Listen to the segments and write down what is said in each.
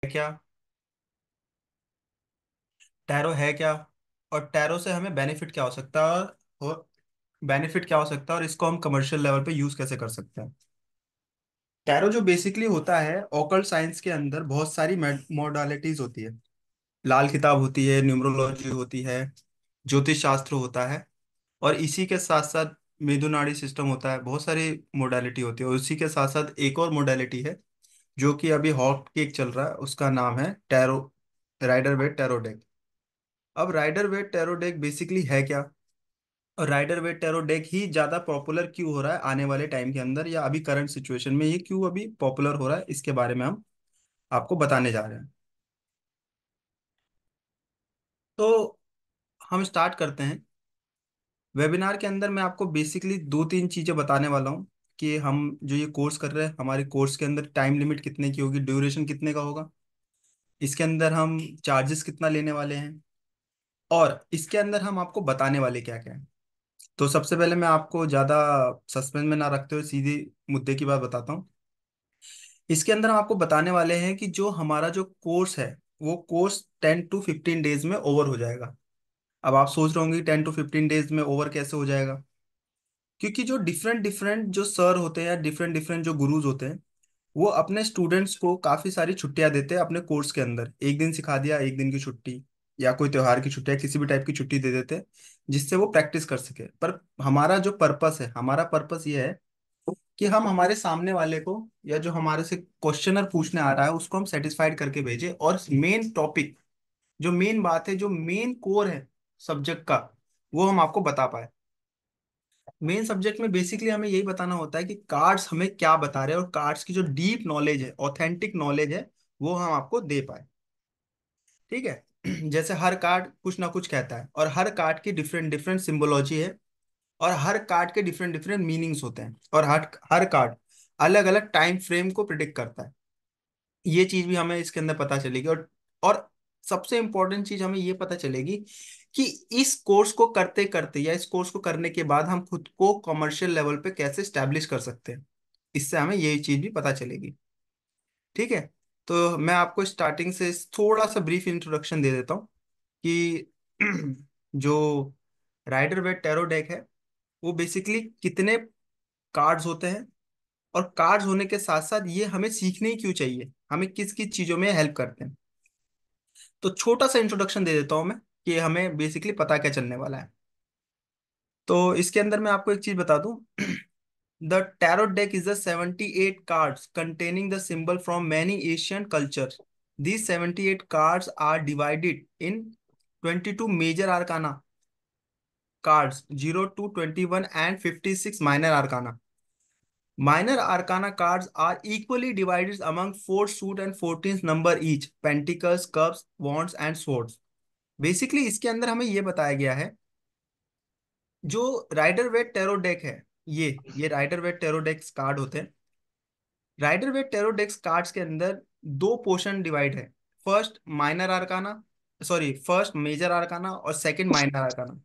क्या टैरो है क्या, और टैरो से हमें बेनिफिट क्या हो सकता है, और बेनिफिट क्या हो सकता है, और इसको हम कमर्शियल लेवल पे यूज कैसे कर सकते हैं। टैरो जो बेसिकली होता है, ऑकल्ट साइंस के अंदर बहुत सारी मोडालिटीज होती है। लाल किताब होती है, न्यूमरोलॉजी होती है, ज्योतिष शास्त्र होता है, और इसी के साथ साथ मेदुनाड़ी सिस्टम होता है। बहुत सारी मोडालिटी होती है, और इसी के साथ साथ एक और मोडालिटी है जो कि अभी हॉट केक चल रहा है, उसका नाम है tarot, Rider Waite tarot deck. अब Rider Waite tarot deck basically है क्या, और राइडर वेट टैरो डेक ही ज्यादा पॉपुलर क्यों हो रहा है आने वाले टाइम के अंदर, या अभी करंट सिचुएशन में ये क्यों अभी पॉपुलर हो रहा है, इसके बारे में हम आपको बताने जा रहे हैं। तो हम स्टार्ट करते हैं। वेबिनार के अंदर मैं आपको बेसिकली दो तीन चीजें बताने वाला हूँ कि हम जो ये कोर्स कर रहे हैं, हमारे कोर्स के अंदर टाइम लिमिट कितने की होगी, ड्यूरेशन कितने का होगा, इसके अंदर हम चार्जेस कितना लेने वाले हैं, और इसके अंदर हम आपको बताने वाले क्या क्या है। तो सबसे पहले मैं आपको ज्यादा सस्पेंस में ना रखते हुए सीधी मुद्दे की बात बताता हूँ। इसके अंदर हम आपको बताने वाले हैं कि जो हमारा जो कोर्स है, वो कोर्स 10 to 15 डेज में ओवर हो जाएगा। अब आप सोच रहे होंगे 10 to 15 डेज में ओवर कैसे हो जाएगा, क्योंकि जो डिफरेंट डिफरेंट जो सर होते हैं या डिफरेंट डिफरेंट जो गुरुज होते हैं, वो अपने स्टूडेंट्स को काफी सारी छुट्टियां देते हैं अपने कोर्स के अंदर। एक दिन सिखा दिया, एक दिन की छुट्टी, या कोई त्योहार की छुट्टी या किसी भी टाइप की छुट्टी दे देते हैं, जिससे वो प्रैक्टिस कर सके। पर हमारा जो पर्पस है, हमारा पर्पस ये है कि हम हमारे सामने वाले को, या जो हमारे से क्वेश्चनर पूछने आ रहा है, उसको हम सेटिस्फाइड करके भेजें, और मेन टॉपिक, जो मेन बात है, जो मेन कोर है सब्जेक्ट का, वो हम आपको बता पाए। मेन सब्जेक्ट में बेसिकली हमें यही बताना होता है कि कार्ड्स हमें क्या बता रहे हैं, और कार्ड्स की जो डीप नॉलेज है, ऑथेंटिक नॉलेज है, वो हम आपको दे पाए। ठीक है। जैसे हर कार्ड कुछ ना कुछ कहता है, और हर कार्ड की डिफरेंट डिफरेंट सिंबोलॉजी है, और हर कार्ड के डिफरेंट डिफरेंट मीनिंग्स होते हैं, और हर हर कार्ड अलग अलग टाइम फ्रेम को प्रिडिक्ट करता है। ये चीज भी हमें इसके अंदर पता चलेगी, और सबसे इंपॉर्टेंट चीज हमें ये पता चलेगी कि इस कोर्स को करते करते, या इस कोर्स को करने के बाद हम खुद को कमर्शियल लेवल पे कैसे स्टैब्लिश कर सकते हैं, इससे हमें यही चीज भी पता चलेगी। ठीक है। तो मैं आपको स्टार्टिंग से थोड़ा सा ब्रीफ इंट्रोडक्शन दे देता हूँ कि जो राइडर वेट टैरो डेक है, वो बेसिकली कितने कार्ड्स होते हैं, और कार्ड्स होने के साथ साथ ये हमें सीखने ही क्यों चाहिए, हमें किस किस चीजों में हेल्प करते हैं। तो छोटा सा इंट्रोडक्शन दे देता हूं मैं कि हमें बेसिकली पता क्या चलने वाला है। तो इसके अंदर मैं आपको एक चीज बता दूं। The tarot deck is the 78 cards containing the symbol from many Asian cultures. These 78 cards are divided in 22 major arcana cards, 0 to 21, and 56 minor arcana. Minor arcana cards are equally divided among 4 suit and 14th number each: pentacles, cups, wands and swords. Basically इसके अंदर हमें ये बताया गया है, जो rider Waite tarot deck है, ये rider Waite tarot decks card होते हैं। Rider Waite tarot decks cards के अंदर दो पोर्शन डिवाइड है। First minor arcana, sorry first major arcana, और सेकंड माइनर आर्काना।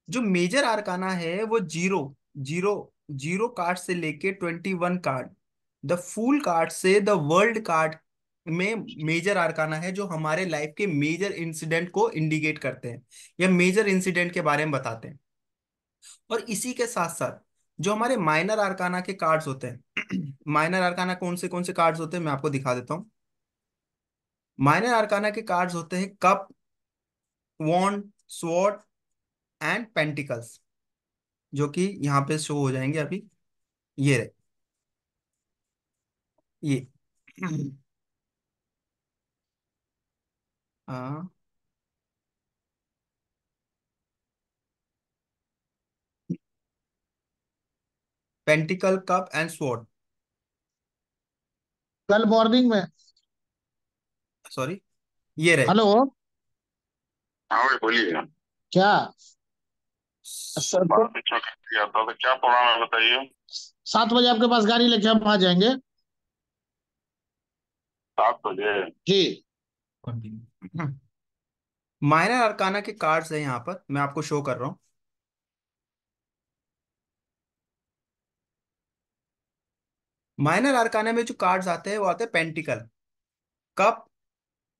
जो मेजर आर्काना है वो जीरो जीरो जीरो कार्ड से लेके 21 कार्ड, द फूल कार्ड से द वर्ल्ड कार्ड में मेजर आर्काना है, जो हमारे लाइफ के मेजर इंसिडेंट को इंडिकेट करते हैं, या मेजर इंसिडेंट के बारे में बताते हैं। और इसी के साथ साथ जो हमारे माइनर आर्काना के कार्ड्स होते हैं, माइनर आर्काना कौन से कार्ड्स होते हैं मैं आपको दिखा देता हूँ। माइनर आर्काना के कार्ड्स होते हैं cup, wand, sword and pentacles, जो कि यहाँ पे शो हो जाएंगे अभी। ये रहे, ये हाँ, पेंटिकल, कप एंड स्वॉर्ड। कल मॉर्निंग में। सॉरी, ये रहे। हेलो। हाँ भाई बोलिए। क्या सर को बात अच्छा किया था तो क्या पढ़ाना है बताइए। 7 बजे आपके पास गाड़ी लेके हम आ जाएंगे। 7 बजे? जी। कंटिन्यू। माइनर अरकाना के कार्ड्स है, यहाँ पर मैं आपको शो कर रहा हूँ। माइनर अरकाना में जो कार्ड्स आते हैं वो आते हैं pentacle, cup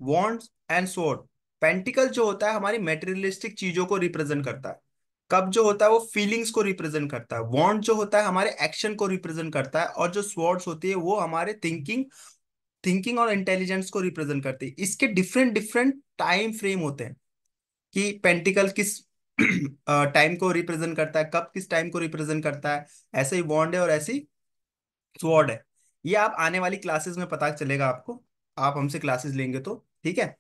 wand and sword. Pentacle जो होता है हमारी मेटेरियलिस्टिक चीजों को रिप्रेजेंट करता है। कप जो होता है वो फीलिंग्स को रिप्रेजेंट करता है। वॉन्ड जो होता है हमारे एक्शन को रिप्रेजेंट करता है। और जो स्वॉर्ड्स होती है वो हमारे थिंकिंग और इंटेलिजेंस को रिप्रेजेंट करती है। इसके डिफरेंट डिफरेंट टाइम फ्रेम होते हैं कि पेंटिकल किस टाइम को रिप्रेजेंट करता है, कप किस टाइम को रिप्रेजेंट करता है। ऐसे ही बॉन्ड है और ऐसी स्वॉर्ड है। ये आप आने वाली क्लासेस में पता चलेगा आपको, आप हमसे क्लासेस लेंगे तो। ठीक है।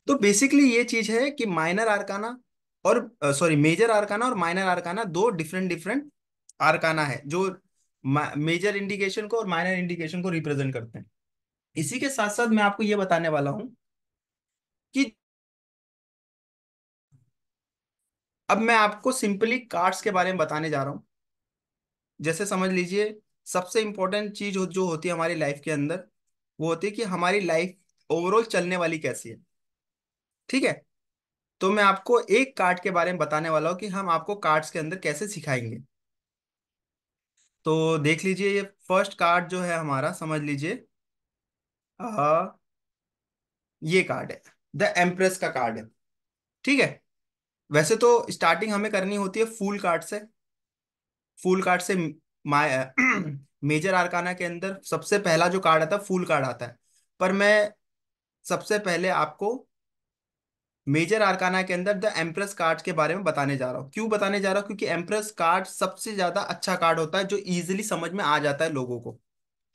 तो बेसिकली ये चीज है कि माइनर आर्काना और सॉरी मेजर आर्काना और माइनर आर्काना दो डिफरेंट डिफरेंट आर्काना है जो मेजर इंडिकेशन को और माइनर इंडिकेशन को रिप्रेजेंट करते हैं। इसी के साथ साथ मैं आपको ये बताने वाला हूं कि अब मैं आपको सिंपली कार्ड्स के बारे में बताने जा रहा हूँ। जैसे समझ लीजिए, सबसे इंपॉर्टेंट चीज जो होती है हमारी लाइफ के अंदर, वो होती है कि हमारी लाइफ ओवरऑल चलने वाली कैसी है। ठीक है। तो मैं आपको एक कार्ड के बारे में बताने वाला हूँ कि हम आपको कार्ड्स के अंदर कैसे सिखाएंगे। तो देख लीजिए, ये फर्स्ट कार्ड जो है हमारा, समझ लीजिए आ, ये कार्ड है, द एम्प्रेस का कार्ड है। ठीक है। वैसे तो स्टार्टिंग हमें करनी होती है फूल कार्ड से। फूल कार्ड से मेजर आर्काना के अंदर सबसे पहला जो कार्ड आता है फूल कार्ड आता है। पर मैं सबसे पहले आपको मेजर आर्काना के अंदर द एम्प्रेस कार्ड के बारे में बताने जा रहा हूँ। क्यों बताने जा रहा हूँ? क्योंकि एम्प्रेस कार्ड सबसे ज्यादा अच्छा कार्ड होता है जो इजीली समझ में आ जाता है लोगों को।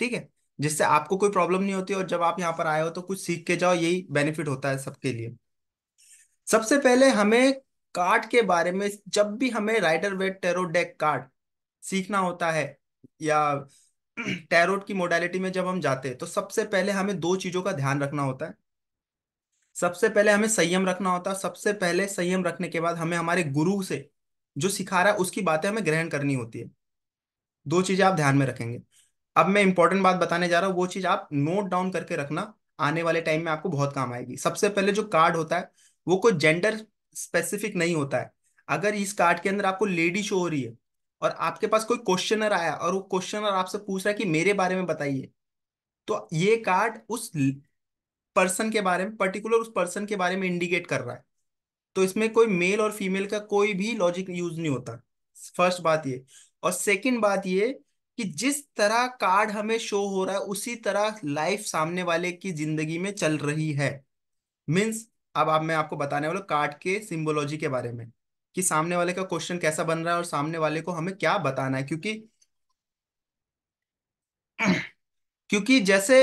ठीक है। जिससे आपको कोई प्रॉब्लम नहीं होती और जब आप यहाँ पर आए हो तो कुछ सीख के जाओ, यही बेनिफिट होता है सबके लिए। सबसे पहले हमें कार्ड के बारे में, जब भी हमें rider Waite tarot deck card सीखना होता है या टैरोट की मोडालिटी में जब हम जाते हैं, तो सबसे पहले हमें दो चीजों का ध्यान रखना होता है। सबसे पहले हमें संयम रखना होता है। सबसे पहले संयम रखने के बाद हमें हमारे गुरु से जो सिखा रहा है उसकी बातें हमें ग्रहण करनी होती है। दो चीजें आप ध्यान में रखेंगे। अब मैं इंपॉर्टेंट बात बताने जा रहा हूँ, वो चीज आप नोट डाउन करके रखना, आने वाले टाइम में आपको बहुत काम आएगी। सबसे पहले जो कार्ड होता है वो कोई जेंडर स्पेसिफिक नहीं होता है। अगर इस कार्ड के अंदर आपको लेडी शो हो रही है और आपके पास कोई क्वेश्चनर आया और वो क्वेश्चनर आपसे पूछ रहा है कि मेरे बारे में बताइए, तो ये कार्ड उस पर्सन के बारे में, पर्टिकुलर उस पर्सन के बारे में इंडिकेट कर रहा है। तो इसमें कोई मेल और फीमेल का कोई भी लॉजिक यूज नहीं होता। फर्स्ट बात ये। और सेकंड बात ये कि जिस तरह कार्ड हमें शो हो रहा है उसी तरह लाइफ सामने वाले की जिंदगी में चल रही है। मीन्स, अब आप मैं आपको बताने वाला हूं कार्ड के सिंबोलॉजी के बारे में कि सामने वाले का क्वेश्चन कैसा बन रहा है और सामने वाले को हमें क्या बताना है। क्योंकि क्योंकि जैसे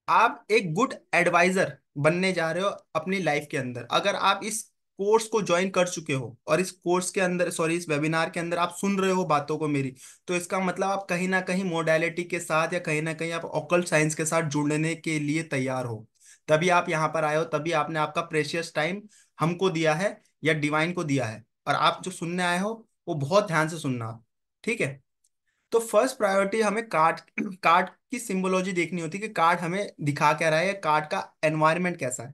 आप एक गुड एडवाइजर बनने जा रहे हो अपनी लाइफ के अंदर, अगर आप इस कोर्स को ज्वाइन कर चुके हो और इस कोर्स के अंदर, सॉरी, इस वेबिनार के अंदर आप सुन रहे हो बातों को मेरी, तो इसका मतलब आप कहीं ना कहीं मोडालिटी के साथ या कहीं ना कहीं आप ऑकल्ट साइंस के साथ जुड़ने के लिए तैयार हो। तभी आप यहाँ पर आए हो, तभी आपने आपका प्रेशियस टाइम हमको दिया है या डिवाइन को दिया है। और आप जो सुनने आए हो वो बहुत ध्यान से सुनना। ठीक है। तो फर्स्ट प्रायोरिटी हमें कार्ड कार्ड की सिंबोलॉजी देखनी होती है कि कार्ड हमें दिखा क्या रहा है, कार्ड का एनवायरनमेंट कैसा है।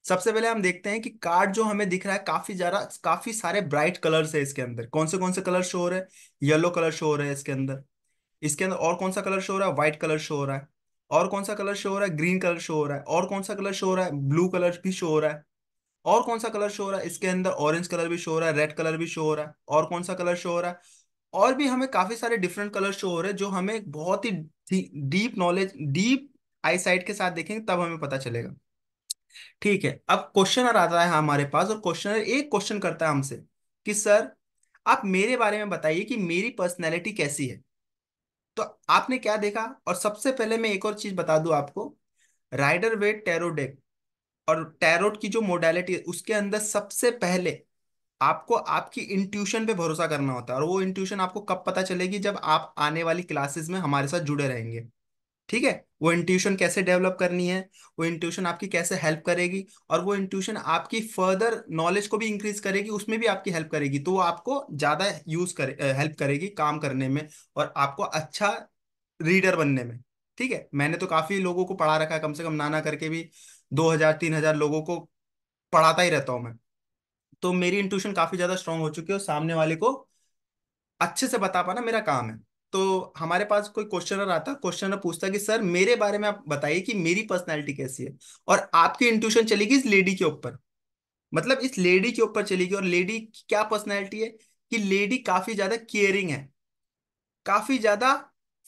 सबसे पहले हम देखते हैं कि कार्ड जो हमें दिख रहा है काफी सारे ब्राइट कलर्स है इसके अंदर। कौन से कलर शो हो रहे हैं? येलो कलर शो हो रहा है इसके अंदर। इसके अंदर और कौन सा कलर शो हो रहा है? व्हाइट कलर शो हो रहा है। और कौन सा कलर शो हो रहा है? ग्रीन कलर शो हो रहा है। और कौन सा कलर शो हो रहा है? ब्लू कलर भी शो हो रहा है। और कौन सा कलर शो हो रहा है इसके अंदर? ऑरेंज कलर भी शो हो रहा है, रेड कलर भी शो हो रहा है। और कौन सा कलर शो हो रहा है? और भी हमें काफी सारे डिफरेंट कलर शो हो रहे हैं जो हमें बहुत ही deep knowledge, deep eyesight के साथ देखेंगे तब हमें पता चलेगा। ठीक है। अब क्वेश्चनर आता है हमारे पास और क्वेश्चनर एक क्वेश्चन करता है हमसे कि सर, आप मेरे बारे में बताइए कि मेरी पर्सनैलिटी कैसी है। तो आपने क्या देखा? और सबसे पहले मैं एक और चीज बता दूं आपको, राइडर वेट टैरो डेक और टैरोट की जो मोडालिटी है उसके अंदर सबसे पहले आपको आपकी इंट्यूशन पे भरोसा करना होता है। और वो इंट्यूशन आपको कब पता चलेगी? जब आप आने वाली क्लासेस में हमारे साथ जुड़े रहेंगे। ठीक है। वो इंट्यूशन कैसे डेवलप करनी है, वो इंट्यूशन आपकी कैसे हेल्प करेगी, और वो इंट्यूशन आपकी फर्दर नॉलेज को भी इंक्रीज करेगी, उसमें भी आपकी हेल्प करेगी। तो वो आपको ज्यादा यूज करे हेल्प करेगी काम करने में और आपको अच्छा रीडर बनने में। ठीक है। मैंने तो काफी लोगों को पढ़ा रखा है, कम से कम ना करके भी 2000 3000 लोगों को पढ़ाता ही रहता हूं मैं। तो मेरी इंट्यूशन काफी ज्यादा स्ट्रांग हो चुकी है और सामने वाले को अच्छे से बता पाना मेरा काम है। तो हमारे पास कोई क्वेश्चनर आता, क्वेश्चनर पूछता कि सर मेरे बारे में आप बताइए कि मेरी पर्सनैलिटी कैसी है, और आपकी इंट्यूशन चलेगी इस लेडी के ऊपर, मतलब इस लेडी के ऊपर चलेगी। और लेडी की क्या पर्सनैलिटी है कि लेडी काफी ज्यादा केयरिंग है, काफी ज्यादा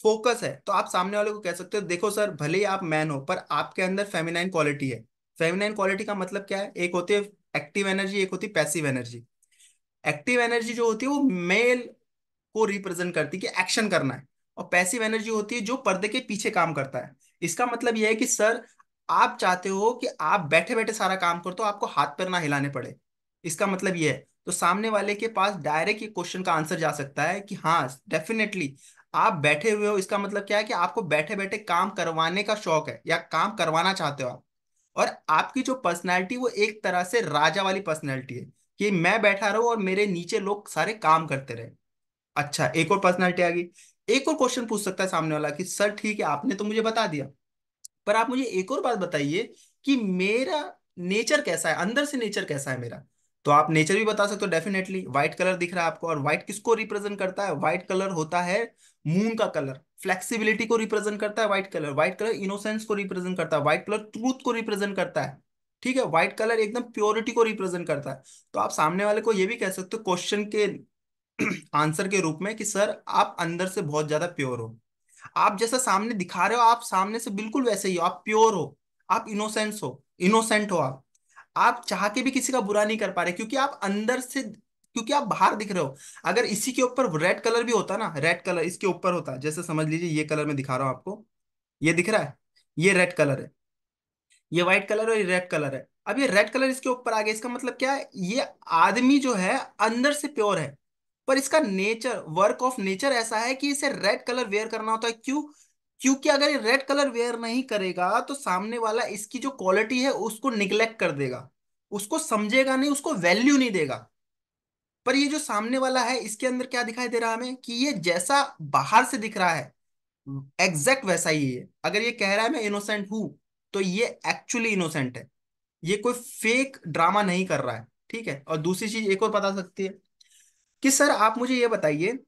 फोकस है। तो आप सामने वाले को कह सकते हो देखो सर, भले ही आप मैन हो पर आपके अंदर फेमिनाइन क्वालिटी है। फेमिनाइन क्वालिटी का मतलब क्या है, एक होती है एक्टिव एनर्जी, एक होती है पैसिव एनर्जी। एक्टिव एनर्जी जो होती है वो मेल को रिप्रेजेंट करती है कि एक्शन करना है, और पैसिव एनर्जी होती है जो पर्दे के पीछे काम करता है। इसका मतलब यह है कि सर आप चाहते हो कि आप बैठे बैठे सारा काम कर, तो आपको हाथ पैर ना हिलाने पड़े, इसका मतलब यह है। तो सामने वाले के पास डायरेक्ट ये क्वेश्चन का आंसर जा सकता है कि हाँ डेफिनेटली आप बैठे हुए हो, इसका मतलब क्या है कि आपको बैठे बैठे काम करवाने का शौक है या काम करवाना चाहते हो आप। और आपकी जो पर्सनैलिटी वो एक तरह से राजा वाली पर्सनैलिटी है कि मैं बैठा रहूं और मेरे नीचे लोग सारे काम करते रहे। अच्छा, एक और पर्सनालिटी आ गई। एक और क्वेश्चन पूछ सकता है सामने वाला कि सर ठीक है आपने तो मुझे बता दिया, पर आप मुझे एक और बात बताइए कि मेरा नेचर कैसा है, अंदर से नेचर कैसा है मेरा। तो आप नेचर भी बता सकते हो डेफिनेटली। व्हाइट कलर दिख रहा है आपको, और व्हाइट किसको रिप्रेजेंट करता है, व्हाइट कलर होता है मून का कलर, फ्लेक्सिबिलिटी को रिप्रेजेंट करता है white colour. White colour innocence को रिप्रेजेंट करता है, व्हाइट कलर ट्रूथ को रिप्रेजेंट करता है। ठीक है, व्हाइट कलर एकदम प्योरिटी को रिप्रेजेंट करता है। तो आप सामने वाले को ये भी कह सकते हो क्वेश्चन के आंसर के रूप में कि सर आप अंदर से बहुत ज्यादा प्योर हो, आप जैसा सामने दिखा रहे हो आप सामने से बिल्कुल वैसे ही हो, आप प्योर हो, आप इनोसेंस हो, इनोसेंट हो आप चाह के भी किसी का बुरा नहीं कर पा रहे क्योंकि आप अंदर से, क्योंकि आप बाहर दिख रहे हो। अगर इसी के ऊपर रेड कलर भी होता ना, रेड कलर इसके ऊपर होता, जैसे समझ लीजिए ये कलर मैं दिखा रहा हूं आपको, ये दिख रहा है, ये रेड कलर है, ये व्हाइट कलर और ये रेड कलर है। अब ये रेड कलर इसके ऊपर आ गया, इसका मतलब क्या है, ये आदमी जो है अंदर से प्योर है, पर इसका नेचर, वर्क ऑफ नेचर ऐसा है कि इसे रेड कलर वेयर करना होता है। क्यों? क्योंकि अगर ये रेड कलर वेयर नहीं करेगा तो सामने वाला इसकी जो क्वालिटी है उसको निग्लेक्ट कर देगा, उसको समझेगा नहीं, उसको वैल्यू नहीं देगा। पर ये जो सामने वाला है इसके अंदर क्या दिखाई दे रहा है हमें कि ये जैसा बाहर से दिख रहा है एग्जैक्ट वैसा ही है। अगर ये कह रहा है मैं इनोसेंट हूं, तो ये एक्चुअली इनोसेंट है, ये कोई फेक ड्रामा नहीं कर रहा है। ठीक है, और दूसरी चीज एक और बता सकती है कि सर आप मुझे ये बताइए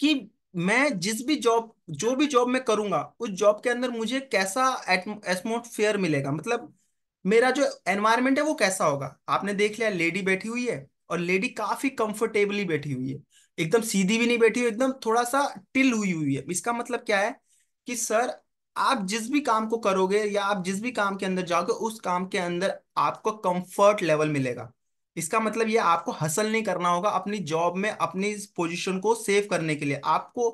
कि मैं जिस भी जॉब, जो भी जॉब मैं करूंगा उस जॉब के अंदर मुझे कैसा एटमोस्फेयर मिलेगा, मतलब मेरा जो एनवायरनमेंट है वो कैसा होगा। आपने देख लिया लेडी बैठी हुई है, और लेडी काफी कंफर्टेबली बैठी हुई है, एकदम सीधी भी नहीं बैठी हुई, एकदम थोड़ा सा टिल हुई हुई है। इसका मतलब क्या है कि सर आप जिस भी काम को करोगे या आप जिस भी काम के अंदर जाओगे उस काम के अंदर आपको कंफर्ट लेवल मिलेगा। इसका मतलब ये आपको हसल नहीं करना होगा अपनी जॉब में, अपनी इस पोजीशन को सेव करने के लिए आपको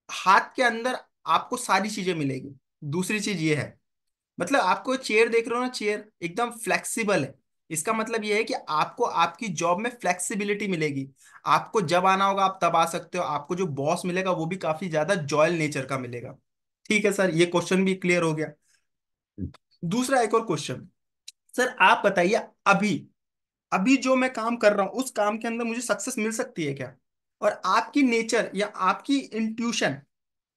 हाथ के अंदर आपको सारी चीजें मिलेगी। दूसरी चीज ये है, मतलब आपको चेयर देख रहे हो ना, चेयर एकदम फ्लेक्सिबल है। इसका मतलब ये है कि आपको आपकी जॉब में फ्लेक्सिबिलिटी मिलेगी, आपको जब आना होगा आप तब आ सकते हो, आपको जो बॉस मिलेगा वो भी काफी ज्यादा जॉयल नेचर का मिलेगा। ठीक है सर, ये क्वेश्चन भी क्लियर हो गया। दूसरा एक और क्वेश्चन, सर आप बताइए अभी, अभी जो मैं काम कर रहा हूं उस काम के अंदर मुझे सक्सेस मिल सकती है क्या। और आपकी नेचर या आपकी इंट्यूशन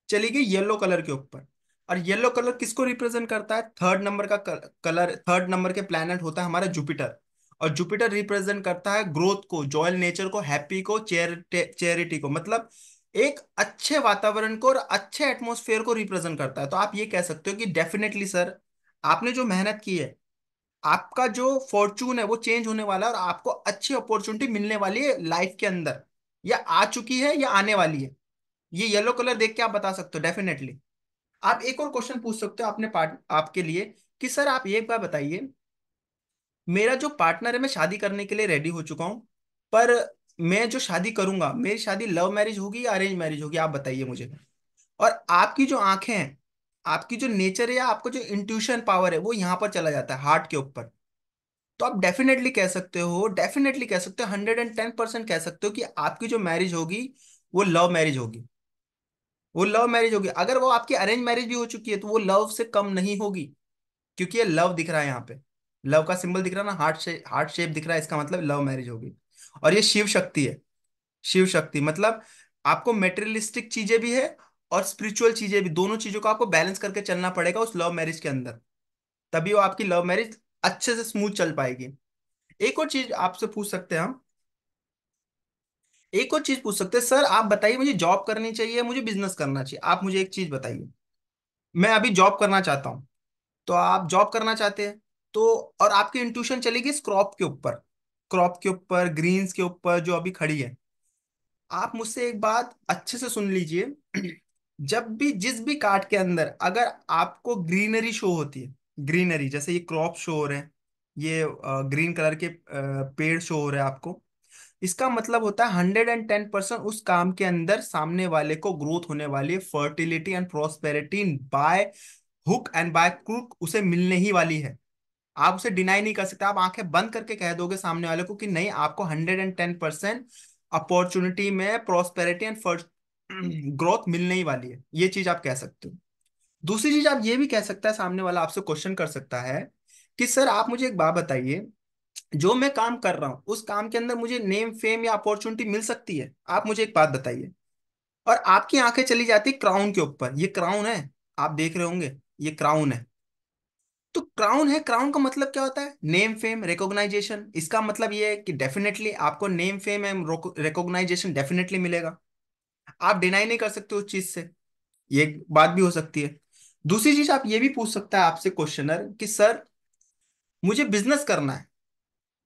चली गई येलो कलर के ऊपर, और येलो कलर किसको रिप्रेजेंट करता है, थर्ड नंबर का कलर, थर्ड नंबर के प्लैनेट होता है हमारा जुपिटर। और जुपिटर रिप्रेजेंट करता है ग्रोथ को, जॉयल नेचर को, हैप्पी को, चेरिटी को, मतलब एक अच्छे वातावरण को और अच्छे एटमोसफेयर को रिप्रेजेंट करता है। तो आप ये कह सकते हो कि डेफिनेटली सर आपने जो मेहनत की है, आपका जो फॉर्चून है वो चेंज होने वाला है, और आपको अच्छी अपॉर्चुनिटी मिलने वाली है लाइफ के अंदर, या आ चुकी है या आने वाली है। ये येलो कलर देख के आप बता सकते हो डेफिनेटली। आप एक और क्वेश्चन पूछ सकते हो अपने पार्ट आपके लिए कि सर आप ये बात बताइए, मेरा जो पार्टनर है मैं शादी करने के लिए रेडी हो चुका हूं, पर मैं जो शादी करूंगा मेरी शादी लव मैरिज होगी या अरेंज मैरिज होगी, आप बताइए मुझे। और आपकी जो आंखें हैं, आपकी जो नेचर है या आपको जो इंट्यूशन पावर है वो यहाँ पर चला जाता है हार्ट के ऊपर। तो आप डेफिनेटली कह सकते हो, डेफिनेटली कह सकते हो, 110% कह सकते हो कि आपकी जो मैरिज होगी वो लव मैरिज होगी, वो लव मैरिज होगी। अगर वो आपकी अरेंज मैरिज भी हो चुकी है तो वो लव से कम नहीं होगी, क्योंकि ये लव दिख रहा है यहाँ पे, लव का सिंबल दिख रहा है ना, हार्ट शेप दिख रहा है, इसका मतलब लव मैरिज होगी। और ये शिव शक्ति है, शिव शक्ति मतलब आपको मेटेरियलिस्टिक चीजें भी है और स्पिरिचुअल चीजें भी, दोनों चीजों को आपको बैलेंस करके चलना पड़ेगा उस लव मैरिज के अंदर, तभी वो आपकी लव मैरिज अच्छे से स्मूथ चल पाएगी। एक और चीज आपसे पूछ सकते हैं हम एक और चीज पूछ सकते हैं, सर आप बताइए मुझे जॉब करनी चाहिए, मुझे बिजनेस करना चाहिए, आप मुझे एक चीज बताइए। मैं अभी जॉब करना चाहता हूँ, तो आप जॉब करना चाहते हैं, तो और आपकी इंट्यूशन चलेगी इस क्रॉप के ऊपर, क्रॉप के ऊपर, ग्रीन्स के ऊपर जो अभी खड़ी है। आप मुझसे एक बात अच्छे से सुन लीजिए। जब भी जिस भी कार्ड के अंदर अगर आपको ग्रीनरी शो होती है, ग्रीनरी जैसे ये क्रॉप शो हो रहे हैं, ये ग्रीन कलर के पेड़ शो हो रहे हैं आपको, इसका मतलब होता है 110% उस काम के अंदर सामने वाले को ग्रोथ होने वाली है, fertility and prosperity by hook and by crook उसे मिलने ही वाली है। आप उसे डिनाई नहीं कर सकते, आप आंखें बंद करके कह दोगे सामने वाले को कि नहीं, आपको 110% अपॉर्चुनिटी में प्रोस्पेरिटी एंड ग्रोथ मिलने ही वाली है, ये चीज आप कह सकते हो। दूसरी चीज आप ये भी कह सकता है, सामने वाला आपसे क्वेश्चन कर सकता है कि सर आप मुझे एक बात बताइए, जो मैं काम कर रहा हूं उस काम के अंदर मुझे नेम फेम या अपॉर्चुनिटी मिल सकती है, आप मुझे एक बात बताइए। और आपकी आंखें चली जाती क्राउन के ऊपर, ये क्राउन है, आप देख रहे होंगे, ये क्राउन है। तो क्राउन है, क्राउन का मतलब क्या होता है, नेम फेम रिकॉग्नाइजेशन। इसका मतलब ये है कि डेफिनेटली आपको name fame and recognition definitely मिलेगा, आप डिनाई नहीं कर सकते उस चीज से, ये बात भी हो सकती है। दूसरी चीज आप ये भी पूछ सकता है आपसे क्वेश्चनर कि सर मुझे बिजनेस करना है,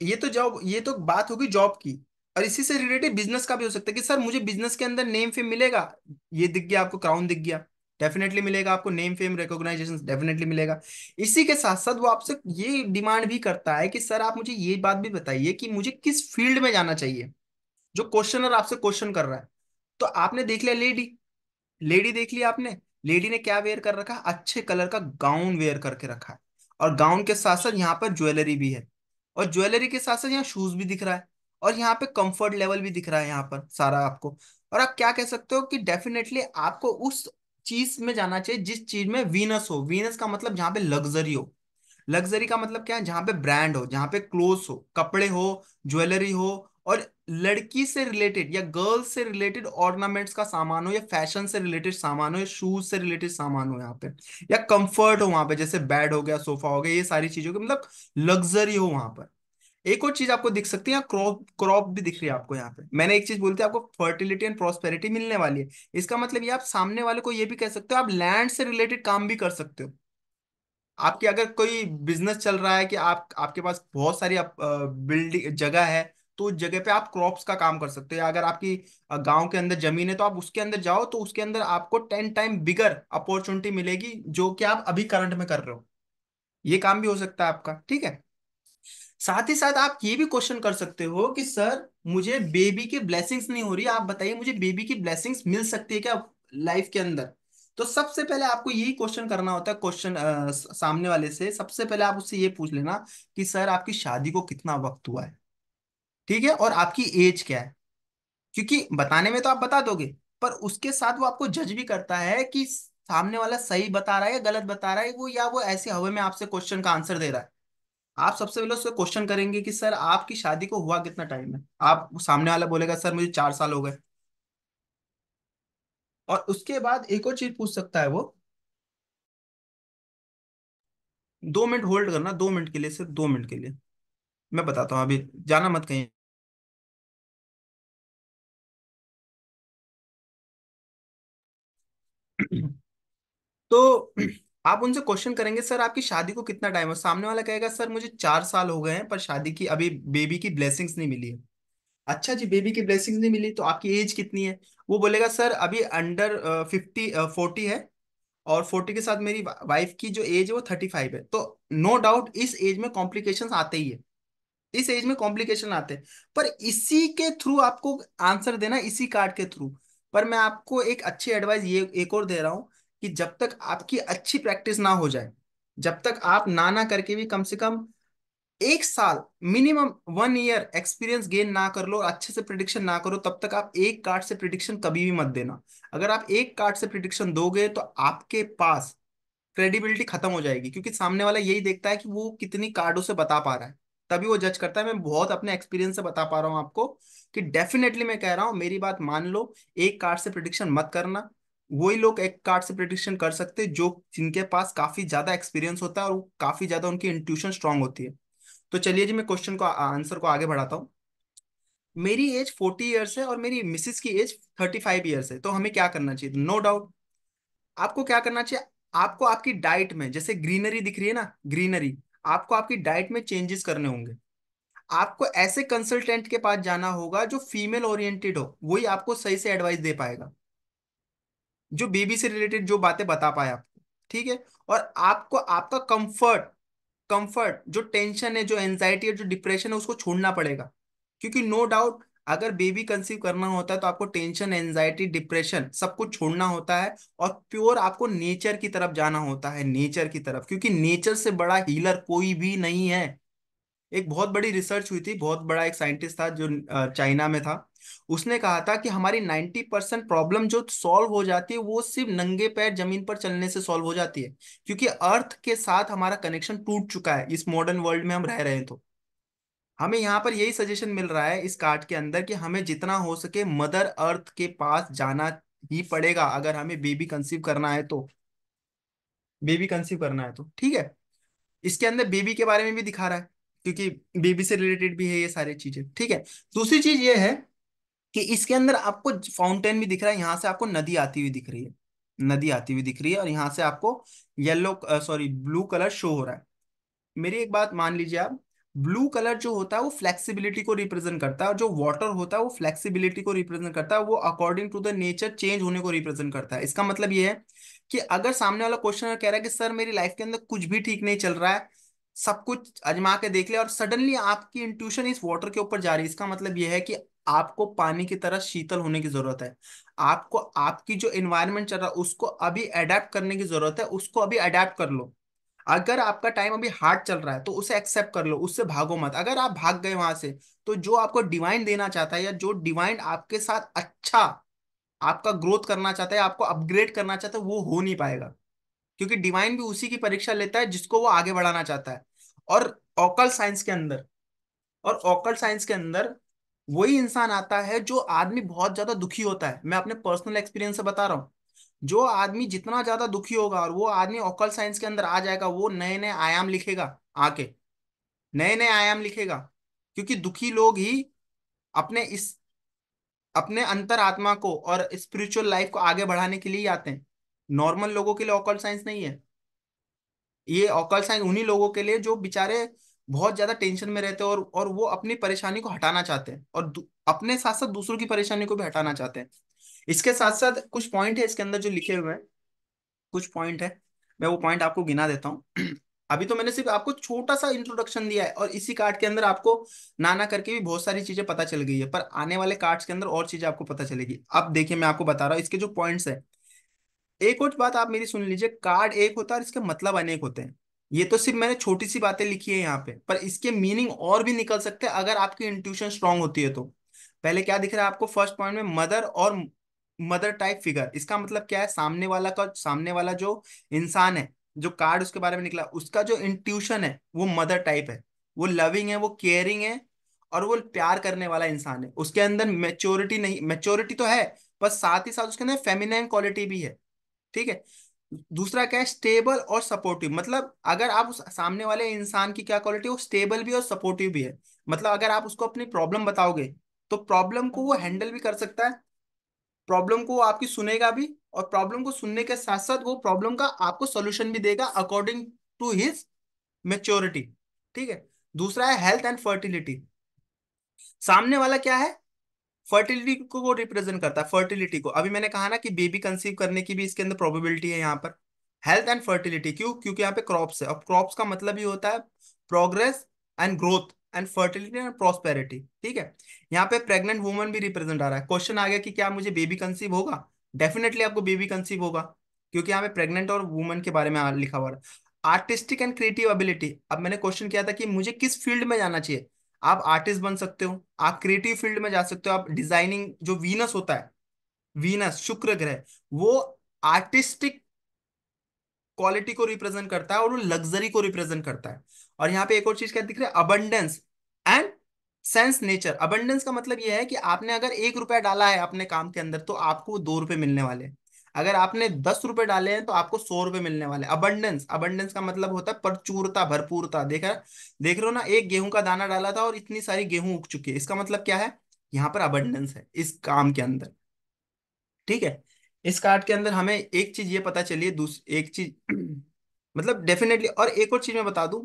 ये तो जॉब, ये तो बात होगी जॉब की, और इसी से रिलेटेड बिजनेस का भी हो सकता है कि सर मुझे बिजनेस के अंदर नेम फेम मिलेगा, ये दिख गया आपको, क्राउन दिख गया, डेफिनेटली मिलेगा आपको, नेम फेम रिकॉग्नाइजेशन डेफिनेटली मिलेगा। इसी के साथ साथ वो आपसे ये डिमांड भी करता है कि सर आप मुझे ये बात भी बताइए कि मुझे किस फील्ड में जाना चाहिए, जो क्वेश्चनर आपसे क्वेश्चन कर रहा है। तो आपने देख लिया लेडी, लेडी देख लिया आपने, लेडी ने क्या वेयर कर रखा है, अच्छे कलर का गाउन वेयर करके रखा है, और गाउन के साथ साथ यहाँ पर ज्वेलरी भी है, और ज्वेलरी के साथ साथ यहाँ शूज भी दिख रहा है, और यहाँ पे कंफर्ट लेवल भी दिख रहा है यहाँ पर सारा आपको। और आप क्या कह सकते हो कि डेफिनेटली आपको उस चीज में जाना चाहिए जिस चीज में वीनस हो, वीनस का मतलब जहाँ पे लग्जरी हो, लग्जरी का मतलब क्या है, जहाँ पे ब्रांड हो, जहाँ पे क्लोथ्स हो, कपड़े हो, ज्वेलरी हो, और लड़की से रिलेटेड या गर्ल्स से रिलेटेड ऑर्नामेंट्स का सामान हो, या फैशन से रिलेटेड सामान हो, या शूज से रिलेटेड सामान हो यहाँ पे, या कंफर्ट हो वहां पे, जैसे बेड हो गया, सोफा हो गया, ये सारी चीजों की मतलब लग्जरी हो वहां पर। एक और चीज आपको दिख सकती है, क्रॉप, क्रॉप भी दिख रही है आपको यहाँ पे। मैंने एक चीज बोलती है आपको फर्टिलिटी एंड प्रोस्पेरिटी मिलने वाली है, इसका मतलब ये आप सामने वाले को ये भी कह सकते हो, आप लैंड से रिलेटेड काम भी कर सकते हो। आपकी अगर कोई बिजनेस चल रहा है कि आप, आपके पास बहुत सारी बिल्डिंग जगह है, तो उस जगह पे आप क्रॉप्स का काम कर सकते हैं। अगर आपकी गांव के अंदर जमीन है तो आप उसके अंदर जाओ, तो उसके अंदर आपको 10 टाइम बिगर अपॉर्चुनिटी मिलेगी जो कि आप अभी करंट में कर रहे हो, ये काम भी हो सकता है आपका, ठीक है। साथ ही साथ आप ये भी क्वेश्चन कर सकते हो कि सर मुझे बेबी की ब्लेसिंग्स नहीं हो रही, आप बताइए मुझे बेबी की ब्लेसिंग्स मिल सकती है क्या लाइफ के अंदर। तो सबसे पहले आपको यही क्वेश्चन करना होता है, क्वेश्चन सामने वाले से सबसे पहले आप उससे ये पूछ लेना कि सर आपकी शादी को कितना वक्त हुआ है, ठीक है, और आपकी एज क्या है। क्योंकि बताने में तो आप बता दोगे, पर उसके साथ वो आपको जज भी करता है कि सामने वाला सही बता रहा है या गलत बता रहा है, वो या वो ऐसे हवा में आपसे क्वेश्चन का आंसर दे रहा है। आप सबसे पहले उससे क्वेश्चन करेंगे कि सर आपकी शादी को हुआ कितना टाइम है, आप सामने वाला बोलेगा सर मुझे 4 साल हो गए। और उसके बाद एक और चीज पूछ सकता है वो, 2 मिनट होल्ड करना, 2 मिनट के लिए, सिर्फ 2 मिनट के लिए, मैं बताता हूँ, अभी जाना मत कहीं। तो आप उनसे क्वेश्चन करेंगे सर आपकी शादी को कितना टाइम है, सामने वाला कहेगा सर मुझे 4 साल हो गए हैं पर शादी की अभी बेबी की ब्लेसिंग्स नहीं मिली है। अच्छा जी, बेबी की ब्लेसिंग्स नहीं मिली तो आपकी एज कितनी है, वो बोलेगा सर अभी अंडर 40 है, और 40 के साथ मेरी वाइफ की जो एज है वो 35 है। तो नो डाउट इस एज में कॉम्प्लिकेशंस आते ही है, इस एज में कॉम्प्लिकेशन आते हैं, पर इसी के थ्रू आपको आंसर देना, इसी कार्ड के थ्रू। पर मैं आपको एक अच्छी एडवाइस ये एक और दे रहा हूं कि जब तक आपकी अच्छी प्रैक्टिस ना हो जाए, जब तक आप ना करके भी कम से कम 1 साल, मिनिमम 1 ईयर एक्सपीरियंस गेन ना कर लो, अच्छे से प्रिडिक्शन ना करो, तब तक आप एक कार्ड से प्रिडिक्शन कभी भी मत देना। अगर आप एक कार्ड से प्रिडिक्शन दोगे तो आपके पास क्रेडिबिलिटी खत्म हो जाएगी, क्योंकि सामने वाला यही देखता है कि वो कितनी कार्डों से बता पा रहा है, तभी वो जज करता है। मैं बहुत अपने एक्सपीरियंस से बता पा रहा हूँ आपको कि डेफिनेटली मैं कह रहा हूँ, मेरी बात मान लो, एक कार्ड से प्रिडिक्शन मत करना। वही लोग एक कार्ड से प्रिडिक्शन कर सकते हैं जो, जिनके पास काफी ज्यादा एक्सपीरियंस होता है और काफी ज्यादा उनकी इंट्यूशन स्ट्रांग होती है। तो चलिए जी, मैं क्वेश्चन को आंसर को आगे बढ़ाता हूँ। मेरी एज 40 ईयर्स है और मेरी मिसेस की एज 35 ईयर्स है, तो हमें क्या करना चाहिए? नो डाउट आपको क्या करना चाहिए, आपको आपकी डाइट में, जैसे ग्रीनरी दिख रही है ना, ग्रीनरी, आपको आपकी डाइट में चेंजेस करने होंगे। आपको ऐसे कंसल्टेंट के पास जाना होगा जो फीमेल ओरिएंटेड हो, वही आपको सही से एडवाइस दे पाएगा, जो बेबी से रिलेटेड जो बातें बता पाए आपको। ठीक है। और आपको आपका कंफर्ट, कंफर्ट जो टेंशन है, जो एंजाइटी है, जो डिप्रेशन है, उसको छोड़ना पड़ेगा। क्योंकि नो डाउट अगर बेबी कंसीव करना होता है तो आपको टेंशन, एंजाइटी, डिप्रेशन सब कुछ छोड़ना होता है, और प्योर आपको नेचर की तरफ जाना होता है, नेचर की तरफ, क्योंकि नेचर से बड़ा हीलर कोई भी नहीं है। एक बहुत बड़ी रिसर्च हुई थी, बहुत बड़ा एक साइंटिस्ट था जो चाइना में था। उसने कहा था कि हमारी 90% प्रॉब्लम जो सॉल्व हो जाती है वो सिर्फ नंगे पैर जमीन पर चलने से सॉल्व हो जाती है, क्योंकि अर्थ के साथ हमारा कनेक्शन टूट चुका है, इस मॉडर्न वर्ल्ड में हम रह रहे हैं। तो हमें यहाँ पर यही सजेशन मिल रहा है इस कार्ड के अंदर कि हमें जितना हो सके मदर अर्थ के पास जाना ही पड़ेगा, अगर हमें बेबी कंसीव करना है तो। बेबी कंसीव करना है तो ठीक है। इसके अंदर बेबी के बारे में भी दिखा रहा है, क्योंकि बेबी से रिलेटेड भी है ये सारी चीजें। ठीक है। दूसरी चीज ये है कि इसके अंदर आपको फाउंटेन भी दिख रहा है, यहाँ से आपको नदी आती हुई दिख रही है, नदी आती हुई दिख रही है, और यहाँ से आपको yellow, sorry, blue colour show हो रहा है। मेरी एक बात मान लीजिए आप, ब्लू कलर जो होता है वो फ्लेक्सिबिलिटी को रिप्रेजेंट करता है, और जो वाटर होता है वो फ्लेक्सिबिलिटी को रिप्रेजेंट करता है, वो according to the nature change होने को रिप्रेजेंट करता है। इसका मतलब ये है कि अगर सामने वाला क्वेश्चन कह रहा है कि सर मेरी लाइफ के अंदर कुछ भी ठीक नहीं चल रहा है, सब कुछ आजमा के देख लिया, और सडनली आपकी इंट्यूशन इस वाटर के ऊपर जा रही है, इसका मतलब यह है कि आपको पानी की तरह शीतल होने की जरूरत है। आपको आपकी जो एनवायरनमेंट चल रहा है उसको अभी अडेप्ट करने की जरूरत है, उसको अभी अडेप्ट कर लो। अगर आपका टाइम अभी हार्ड चल रहा है तो उसे एक्सेप्ट कर लो, उससे भागो मत। अगर आप भाग गए वहां से, तो जो आपको डिवाइन देना चाहता है, या जो डिवाइन आपके साथ अच्छा आपका ग्रोथ करना चाहता है, आपको अपग्रेड करना चाहता है, वो हो नहीं पाएगा। क्योंकि डिवाइन भी उसी की परीक्षा लेता है जिसको वो आगे बढ़ाना चाहता है। और ऑकल साइंस के अंदर, और ऑकल साइंस के अंदर वही इंसान आता है जो आदमी बहुत ज्यादा दुखी होता है। मैं अपने पर्सनल एक्सपीरियंस से बता रहा हूँ, जो आदमी जितना ज्यादा दुखी होगा और वो आदमी ऑकल साइंस के अंदर आ जाएगा, वो नए नए आयाम लिखेगा आके, नए नए आयाम लिखेगा। क्योंकि दुखी लोग ही अपने इस अपने अंतर आत्मा को और स्पिरिचुअल लाइफ को आगे बढ़ाने के लिए ही आते हैं। नॉर्मल लोगों के लिए ऑकल साइंस नहीं है। ये ऑकल साइंस उन्हीं लोगों के लिए जो बेचारे बहुत ज्यादा टेंशन में रहते हैं, और वो अपनी परेशानी को हटाना चाहते हैं, और अपने साथ साथ दूसरों की परेशानी को भी हटाना चाहते हैं। इसके साथ साथ कुछ पॉइंट है इसके अंदर जो लिखे हुए हैं, कुछ पॉइंट है, मैं वो पॉइंट आपको गिना देता हूँ। अभी तो मैंने सिर्फ आपको छोटा सा इंट्रोडक्शन दिया है, और इसी कार्ड के अंदर आपको नाना करके भी बहुत सारी चीजें पता चल गई है, पर आने वाले कार्ड्स के अंदर और चीजें आपको पता चलेगी। अब देखिए मैं आपको बता रहा हूँ इसके जो पॉइंट्स है। एक और बात आप मेरी सुन लीजिए, कार्ड एक होता है और इसके मतलब अनेक होते हैं। ये तो सिर्फ मैंने छोटी सी बातें लिखी है यहाँ पे, पर इसके मीनिंग और भी निकल सकते हैं अगर आपकी इंट्यूशन स्ट्रांग होती है तो। पहले क्या दिख रहा है आपको फर्स्ट पॉइंट में? मदर और मदर टाइप फिगर। इसका मतलब क्या है? सामने वाला जो इंसान है, जो कार्ड उसके बारे में निकला, उसका जो इंट्यूशन है वो मदर टाइप है। वो लविंग है, वो केयरिंग है, और वो प्यार करने वाला इंसान है। उसके अंदर मेच्योरिटी नहीं, मेच्योरिटी तो है, पर साथ ही साथ उसके अंदर फेमिनाइन क्वालिटी भी है। ठीक है। दूसरा क्या है? स्टेबल और सपोर्टिव। मतलब अगर आप उस सामने वाले इंसान की क्या क्वालिटी, वो स्टेबल भी और सपोर्टिव भी है। मतलब अगर आप उसको अपनी प्रॉब्लम बताओगे तो प्रॉब्लम को वो हैंडल भी कर सकता है, प्रॉब्लम को वो आपकी सुनेगा भी, और प्रॉब्लम को सुनने के साथ साथ वो प्रॉब्लम का आपको सोल्यूशन भी देगा अकॉर्डिंग टू हिज मेच्योरिटी। ठीक है। दूसरा है हेल्थ एंड फर्टिलिटी। सामने वाला क्या है? फर्टिलिटी को वो रिप्रेजेंट करता है, फर्टिलिटी को। अभी मैंने कहा ना कि बेबी कंसीव करने की भी इसके अंदर प्रोबेबिलिटी है यहाँ पर। हेल्थ एंड फर्टिलिटी क्यों? क्योंकि यहाँ पे क्रॉप्स है, और क्रॉप्स का मतलब ही होता है progress and growth and fertility and prosperity. ठीक है। यहाँ पे प्रेग्नेंट वुमन भी रिप्रेजेंट आ रहा है। क्वेश्चन आ गया कि क्या मुझे बेबी कंसीव होगा? डेफिनेटली आपको बेबी कंसीव होगा, क्योंकि यहाँ पे प्रेग्नेंट और वुमन के बारे में लिखा हुआ है। Artistic and creative ability. अब मैंने क्वेश्चन किया था कि मुझे किस फील्ड में जाना चाहिए। आप आर्टिस्ट बन सकते हो, आप क्रिएटिव फील्ड में जा सकते हो, आप डिजाइनिंग, जो वीनस होता है, वीनस शुक्र ग्रह, वो आर्टिस्टिक क्वालिटी को रिप्रेजेंट करता है, और वो लग्जरी को रिप्रेजेंट करता है। और यहाँ पे एक और चीज क्या दिख रहा है? Abundance and sense nature. Abundance का मतलब यह है कि आपने अगर 1 रुपया डाला है अपने काम के अंदर तो आपको 2 रुपए मिलने वाले हैं। अगर आपने 10 रुपए डाले हैं तो आपको 100 रुपए मिलने वाले। अबंडेंस, अबंडेंस का मतलब होता है प्रचुरता, भरपूरता। देख रहे हो ना, एक गेहूं का दाना डाला था और इतनी सारी गेहूं उग चुकी है, इसका मतलब क्या है? यहाँ पर अबंडेंस है इस काम के अंदर। ठीक है, इस कार्ड के अंदर हमें एक चीज ये पता चली है, दूसरी एक चीज मतलब डेफिनेटली, और एक और चीज मैं बता दूं,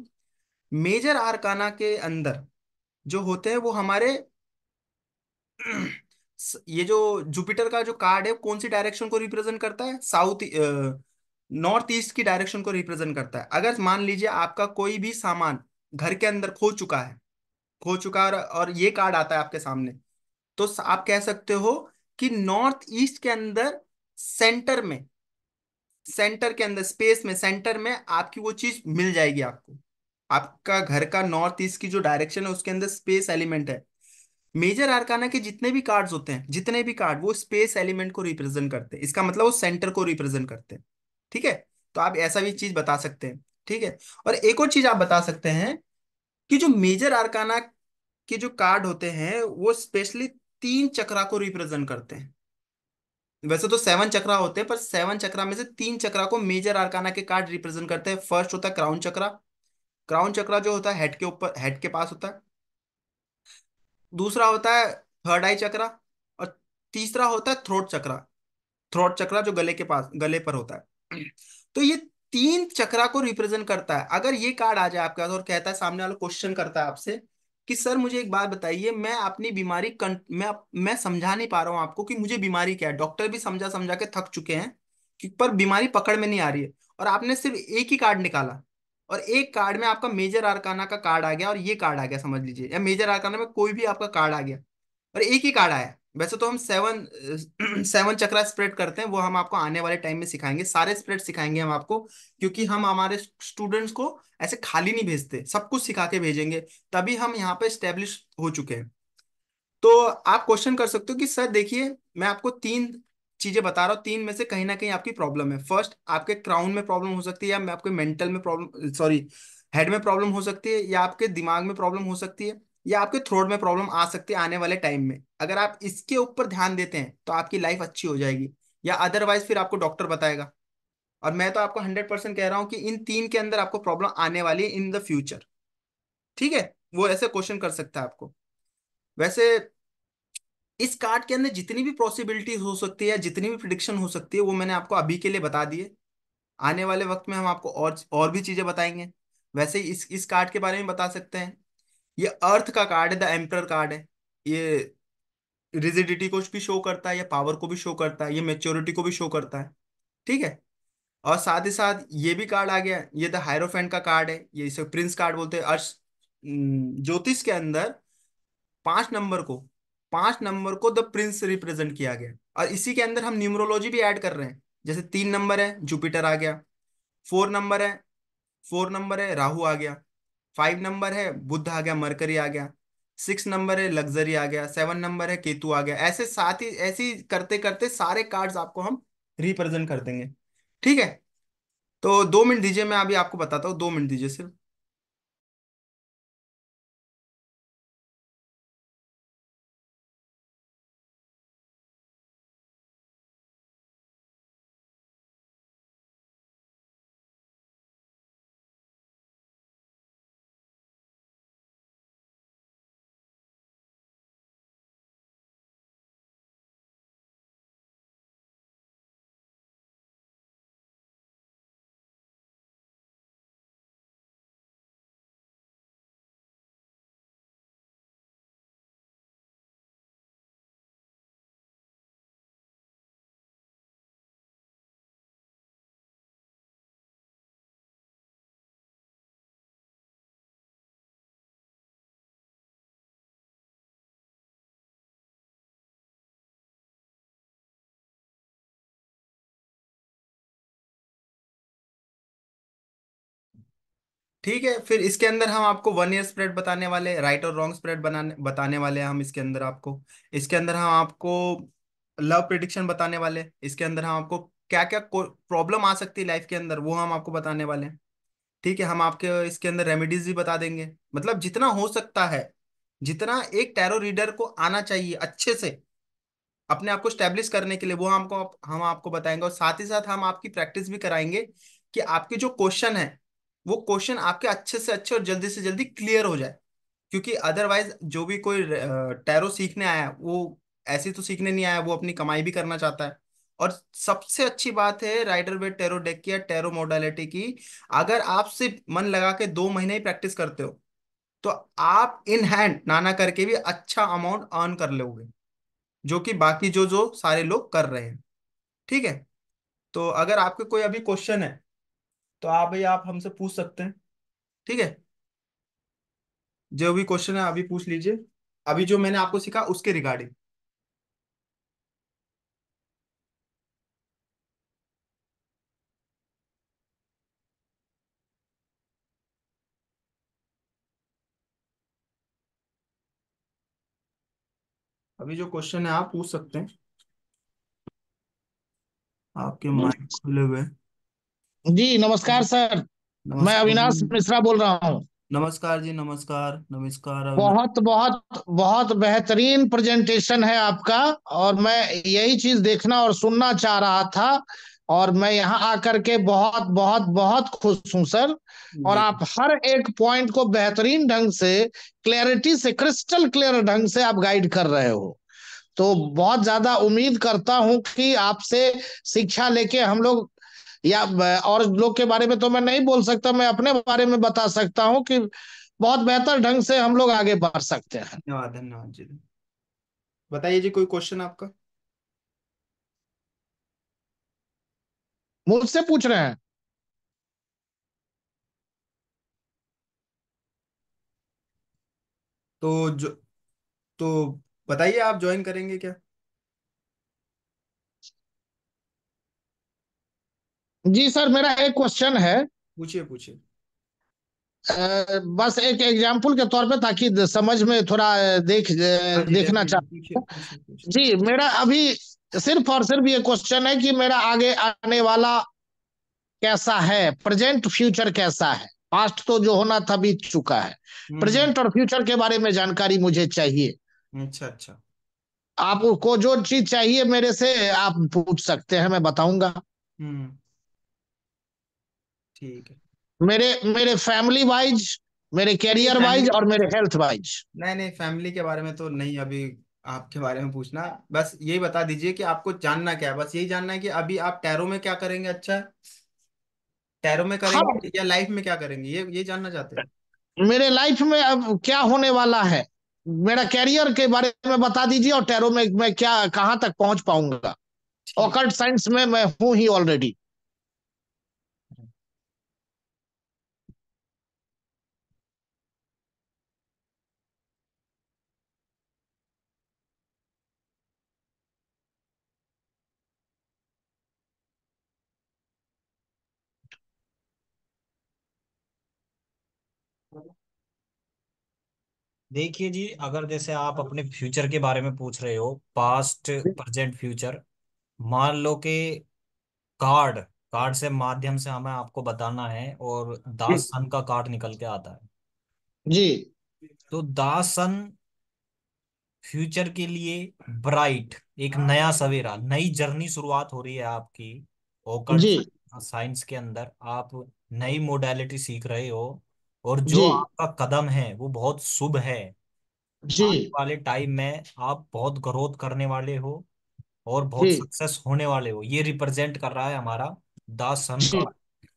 मेजर आर्काना के अंदर जो होते हैं वो हमारे ये जो जुपिटर का जो कार्ड है कौन सी डायरेक्शन को रिप्रेजेंट करता है, साउथ नॉर्थ ईस्ट की डायरेक्शन को रिप्रेजेंट करता है। अगर मान लीजिए आपका कोई भी सामान घर के अंदर खो चुका है और ये कार्ड आता है आपके सामने, तो आप कह सकते हो कि नॉर्थ ईस्ट के अंदर सेंटर में, सेंटर के अंदर स्पेस में, सेंटर में आपकी वो चीज मिल जाएगी आपको। आपका घर का नॉर्थ ईस्ट की जो डायरेक्शन है उसके अंदर स्पेस एलिमेंट है। मेजर आर्काना के जितने भी कार्ड्स होते हैं, जितने भी कार्ड, वो स्पेस एलिमेंट को रिप्रेजेंट करते हैं, इसका मतलब वो सेंटर को रिप्रेजेंट करते हैं। ठीक है, तो आप ऐसा भी चीज बता सकते हैं। ठीक है, और एक और चीज आप बता सकते हैं कि जो मेजर आर्काना के जो कार्ड होते हैं वो स्पेशली 3 चक्रा को रिप्रेजेंट करते हैं। वैसे तो 7 चक्रा होते हैं, पर 7 चक्रा में से 3 चक्रा को मेजर आर्काना के कार्ड रिप्रेजेंट करते हैं। फर्स्ट होता है क्राउन चक्रा। क्राउन चक्रा जो होता है हेड के ऊपर, हेड के पास होता है। दूसरा होता है थर्ड आई चक्रा। और तीसरा होता है थ्रोट चक्रा। थ्रोट चक्रा जो गले के पास, गले पर होता है। तो ये 3 चक्रा को रिप्रेजेंट करता है। अगर ये कार्ड आ जाए आपके पास और कहता है, सामने वाला क्वेश्चन करता है आपसे कि सर मुझे एक बात बताइए, मैं अपनी बीमारी मैं समझा नहीं पा रहा हूँ आपको कि मुझे बीमारी क्या है, डॉक्टर भी समझा समझा के थक चुके हैं कि पर बीमारी पकड़ में नहीं आ रही है, और आपने सिर्फ एक ही कार्ड निकाला और एक कार्ड में आपका मेजर आर्काना का कार्ड आ गया और ये कार्ड आ गया समझ लीजिए, या मेजर आर्काना में कोई भी आपका कार्ड आ गया और एक ही कार्ड आया। वैसे तो हम 7 चक्रा स्प्रेड करते हैं, वो हम आपको आने वाले टाइम में सिखाएंगे, सारे स्प्रेड सिखाएंगे हम आपको, क्योंकि हम हमारे स्टूडेंट्स को ऐसे खाली नहीं भेजते, सब कुछ सिखा के भेजेंगे, तभी हम यहाँ पे स्टेब्लिश हो चुके हैं। तो आप क्वेश्चन कर सकते हो कि सर देखिए, मैं आपको 3 चीजें बता रहा हूँ, तीन में से कहीं ना कहीं आपकी प्रॉब्लम है। फर्स्ट, आपके क्राउन में प्रॉब्लम हो सकती है, या मैं आपके मेंटल में प्रॉब्लम, सॉरी, हेड में प्रॉब्लम हो सकती है, या आपके दिमाग में प्रॉब्लम हो सकती है, या आपके थ्रोट में प्रॉब्लम आ सकती है आने वाले टाइम में। अगर आप इसके ऊपर ध्यान देते हैं तो आपकी लाइफ अच्छी हो जाएगी, या अदरवाइज फिर आपको डॉक्टर बताएगा। और मैं तो आपको 100% कह रहा हूँ कि इन तीन के अंदर आपको प्रॉब्लम आने वाली है इन द फ्यूचर। ठीक है, वो ऐसे क्वेश्चन कर सकता है आपको। वैसे इस कार्ड के अंदर जितनी भी पॉसिबिलिटी हो सकती है, जितनी भी प्रिडिक्शन हो सकती है, वो मैंने आपको अभी के लिए बता दिए। आने वाले वक्त में हम आपको और भी चीजें बताएंगे। वैसे ही इस कार्ड के बारे में बता सकते हैं, ये अर्थ का कार्ड है, द एम्परर कार्ड है। ये रिजिडिटी को भी शो करता है, ये पावर को भी शो करता है, ये मेच्योरिटी को भी शो करता है। ठीक है, और साथ ही साथ ये भी कार्ड आ गया, ये द हायरोफेंट का कार्ड है, ये इसे प्रिंस कार्ड बोलते हैं। अर्थ ज्योतिष के अंदर 5 नंबर को, 5 नंबर को द प्रिंस रिप्रेजेंट किया गया, और इसी के अंदर हम न्यूमरोलॉजी भी ऐड कर रहे हैं। जैसे 3 नंबर है जुपिटर आ गया, 4 नंबर है, 4 नंबर है राहु आ गया, 5 नंबर है बुध आ गया, मरकरी आ गया, 6 नंबर है लग्जरी आ गया, 7 नंबर है केतु आ गया। ऐसे साथ ही ऐसे ही करते करते सारे कार्ड्स आपको हम रिप्रेजेंट कर देंगे। ठीक है, तो 2 मिनट दीजिए, मैं अभी आपको बताता हूँ, 2 मिनट दीजिए सिर्फ। ठीक है, फिर इसके अंदर हम आपको 1 ईयर स्प्रेड बताने वाले, राइट और रॉन्ग स्प्रेड बनाने बताने वाले हैं हम इसके अंदर आपको। इसके अंदर हम आपको लव प्रिडिक्शन बताने वाले, इसके अंदर हम आपको क्या क्या प्रॉब्लम आ सकती है लाइफ के अंदर वो हम आपको बताने वाले हैं। ठीक है, हम आपके इसके अंदर रेमेडीज भी बता देंगे, मतलब जितना हो सकता है, जितना एक टैरो रीडर को आना चाहिए अच्छे से अपने आप को स्टैब्लिश करने के लिए, वो हम आपको बताएंगे। और साथ ही साथ हम आपकी प्रैक्टिस भी कराएंगे कि आपके जो क्वेश्चन है वो क्वेश्चन आपके अच्छे से अच्छे और जल्दी से जल्दी क्लियर हो जाए। क्योंकि अदरवाइज जो भी कोई टैरो सीखने आया है, वो ऐसे तो सीखने नहीं आया, वो अपनी कमाई भी करना चाहता है। और सबसे अच्छी बात है राइडर वेट टैरो डेक की या टैरो मोडालिटी की, अगर आप सिर्फ मन लगा के 2 महीने ही प्रैक्टिस करते हो, तो आप इन हैंड नाना करके भी अच्छा अमाउंट अर्न कर लोगे, जो कि बाकी जो जो सारे लोग कर रहे हैं। ठीक है। तो अगर आपके कोई अभी क्वेश्चन है, तो आप भाई आप हमसे पूछ सकते हैं। ठीक है। जो भी क्वेश्चन है अभी पूछ लीजिए, अभी जो मैंने आपको सिखा उसके रिगार्डिंग। अभी जो क्वेश्चन है आप पूछ सकते हैं, आपके माइक खुले हुए हैं। जी नमस्कार सर। मैं नमस्कार जी। अविनाश मिश्रा बोल रहा हूँ। नमस्कार जी, नमस्कार नमस्कार अविनाश। बहुत बहुत बहुत बेहतरीन प्रेजेंटेशन है आपका। और मैं यही चीज देखना और सुनना चाह रहा था। और मैं यहाँ आकर के बहुत बहुत बहुत खुश हूँ सर। और जी। आप हर एक पॉइंट को बेहतरीन ढंग से, क्लैरिटी से, क्रिस्टल क्लियर ढंग से आप गाइड कर रहे हो। तो बहुत ज्यादा उम्मीद करता हूं कि आपसे शिक्षा लेके हम लोग, या और लोग के बारे में तो मैं नहीं बोल सकता, मैं अपने बारे में बता सकता हूं कि बहुत बेहतर ढंग से हम लोग आगे बढ़ सकते हैं। धन्यवाद धन्यवाद जी। बताइए जी, कोई क्वेश्चन आपका? मुझसे पूछ रहे हैं? तो जो, तो बताइए, आप ज्वाइन करेंगे क्या? जी सर, मेरा एक क्वेश्चन है। पूछिए पूछिए। बस एक एग्जाम्पल के तौर पे, ताकि समझ में थोड़ा हाँ जी, देखना डेफिनेटली चाहता पूछिए हूँ। पूछिए पूछिए। जी, मेरा अभी सिर्फ और सिर्फ ये क्वेश्चन है कि मेरा आगे आने वाला कैसा है, प्रेजेंट फ्यूचर कैसा है। पास्ट तो जो होना था बीत चुका है। हम्म। प्रेजेंट और फ्यूचर के बारे में जानकारी मुझे चाहिए। अच्छा अच्छा। आपको जो चीज चाहिए मेरे से आप पूछ सकते हैं, मैं बताऊंगा। हम्म। ठीक है। मेरे मेरे फैमिली वाइज, मेरे नहीं नहीं, कैरियर वाइज फैमिली, और मेरे हेल्थ वाइज। नहीं नहीं, फैमिली के बारे में तो नहीं अभी आपके बारे में पूछना। बस यही बता दीजिए कि आपको जानना क्या है, बस यही जानना है कि अभी आप टैरो में क्या करेंगे। अच्छा, टैरो में हाँ, करेंगे या लाइफ में क्या करेंगे, ये जानना चाहते हैं? मेरे लाइफ में अब क्या होने वाला है, मेरा कैरियर के बारे में बता दीजिए, और टैरो में मैं क्या कहाँ तक पहुंच पाऊंगा। ठीक। ऑकल्ट साइंस में मैं हूं ही ऑलरेडी। देखिए जी, अगर जैसे आप अपने फ्यूचर के बारे में पूछ रहे हो, पास्ट प्रेजेंट फ्यूचर, मान लो कि कार्ड कार्ड से माध्यम से हमें आपको बताना है और जी दास सन का कार्ड निकल के आता है। जी तो दास सन फ्यूचर के लिए ब्राइट, एक नया सवेरा, नई जर्नी शुरुआत हो रही है आपकी। ओकल्ट जी साइंस के अंदर आप नई मोडेलिटी सीख रहे हो, और जो जी आपका कदम है वो बहुत शुभ है। जी आने वाले टाइम में आप बहुत ग्रोथ करने वाले हो और बहुत जी सक्सेस होने वाले हो, ये रिप्रेजेंट कर रहा है हमारा दास सन जी का।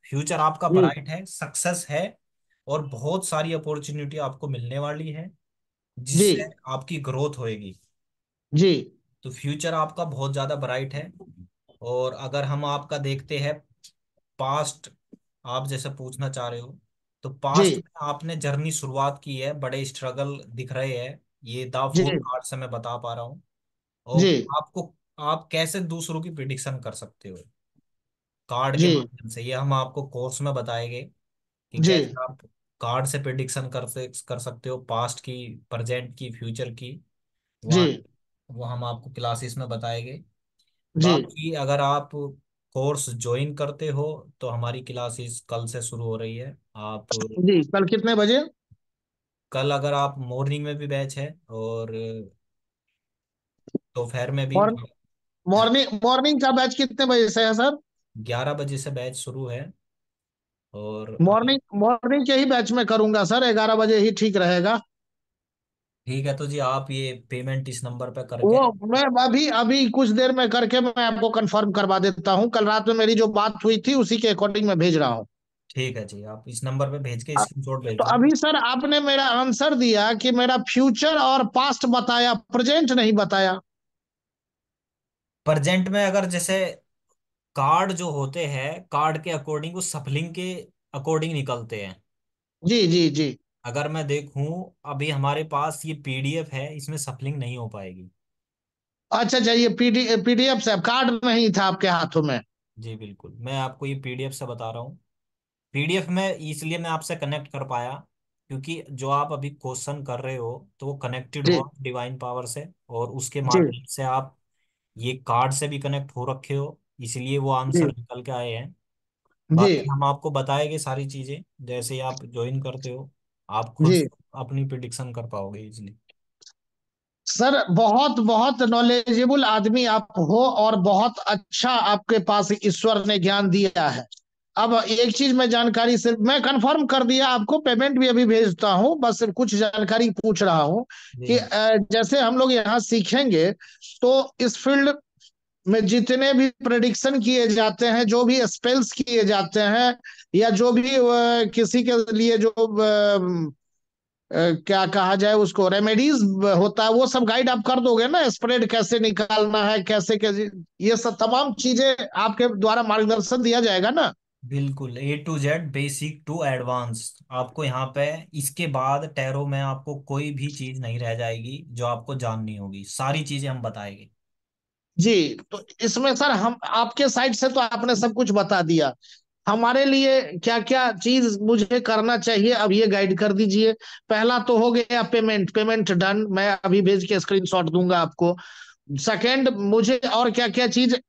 फ्यूचर आपका जी ब्राइट है, सक्सेस है, और बहुत सारी अपॉर्चुनिटी आपको मिलने वाली है, जी जिससे आपकी ग्रोथ होएगी। जी तो फ्यूचर आपका बहुत ज्यादा ब्राइट है। और अगर हम आपका देखते हैं पास्ट, आप जैसे पूछना चाह रहे हो, तो पास्ट जी में आपने जर्नी शुरुआत की है, बड़े स्ट्रगल दिख रहे हैं, ये द जी फूल कार्ड से मैं बता पा रहा हूँ। जी और आपको, आप कैसे दूसरों की प्रिडिक्शन कर सकते हो कार्ड के जी माध्यम से, ये हम आपको कोर्स में बताएंगे कि जी कैसे आप कार्ड से प्रिडिक्शन कर सकते हो, पास्ट की, प्रेजेंट की, फ्यूचर की। जी वहाँ वो हम आपको क्लासेस में बताएंगे। जी बाकी अगर आप कोर्स ज्वाइन करते हो, तो हमारी क्लासेस कल से शुरू हो रही है। आप जी, कल कितने बजे? कल अगर आप मॉर्निंग में भी बैच है, और दोपहर में भी मॉर्निंग मॉर्निंग मॉर्निंग का बैच कितने बजे से है सर? 11 बजे से बैच शुरू है। और मॉर्निंग मॉर्निंग के ही बैच में करूंगा सर, 11 बजे ही ठीक रहेगा। ठीक है, तो जी आप ये पेमेंट इस नंबर पे करके। वो मैं अभी अभी कुछ देर में करके मैं आपको कंफर्म करवा देता हूँ। कल रात में मेरी जो बात हुई थी उसी के अकॉर्डिंग मैं भेज रहा हूँ। ठीक है जी, आप इस नंबर पे भेज के अ- स्क्रीनशॉट भेज तो देना। अभी सर आपने मेरा आंसर दिया कि मेरा फ्यूचर और पास्ट बताया, प्रेजेंट नहीं बताया। प्रेजेंट में अगर जैसे कार्ड जो होते हैं, कार्ड के अकॉर्डिंग वो सफलिंग के अकॉर्डिंग निकलते हैं। जी जी जी। अगर मैं देखूं, अभी हमारे पास ये पीडीएफ है, इसमें सफलिंग नहीं हो पाएगी। अच्छा अच्छा, ये पीडीएफ से कार्ड नहीं था आपके हाथों में? जी बिल्कुल, मैं आपको ये पीडीएफ से बता रहा हूँ। पीडीएफ में इसलिए मैं आपसे कनेक्ट कर पाया क्योंकि जो आप अभी क्वेश्चन कर रहे हो तो वो कनेक्टेड जी हुआ डिवाइन पावर से, और उसके जी माध्यम से आप ये कार्ड से भी कनेक्ट हो रखे हो, इसलिए वो आंसर जी निकल के आए हैं। जी बाकी हम आपको बताएंगे सारी चीजें, जैसे ही आप ज्वाइन करते हो आप खुद जी। अपनी प्रिडिक्शन कर पाओगे इजिली। सर बहुत बहुत नॉलेजेबल आदमी आप हो, और बहुत अच्छा आपके पास ईश्वर ने ज्ञान दिया है। अब एक चीज मैं जानकारी से मैं कंफर्म कर दिया, आपको पेमेंट भी अभी भेजता हूँ, बस कुछ जानकारी पूछ रहा हूँ जी कि हाँ। जैसे हम लोग यहाँ सीखेंगे तो इस फील्ड में जितने भी प्रेडिक्शन किए जाते हैं, जो भी स्पेल्स किए जाते हैं, या जो भी किसी के लिए जो क्या कहा जाए उसको, रेमेडीज होता है, वो सब गाइड आप कर दोगे ना? स्प्रेड कैसे निकालना है, कैसे कैसे, ये सब तमाम चीजें आपके द्वारा मार्गदर्शन दिया जाएगा ना? बिल्कुल, A to Z basic to advance. आपको यहाँ पे इसके बाद टैरो में आपको कोई भी चीज नहीं रह जाएगी जो आपको जाननी होगी, सारी चीजें हम बताएंगे। जी। तो इसमें सर हम आपके साइड से तो आपने सब कुछ बता दिया, हमारे लिए क्या क्या चीज मुझे करना चाहिए अब ये गाइड कर दीजिए। पहला तो हो गया पेमेंट, पेमेंट डन, मैं अभी भेज के स्क्रीनशॉट दूंगा आपको। सेकंड, मुझे और क्या क्या चीज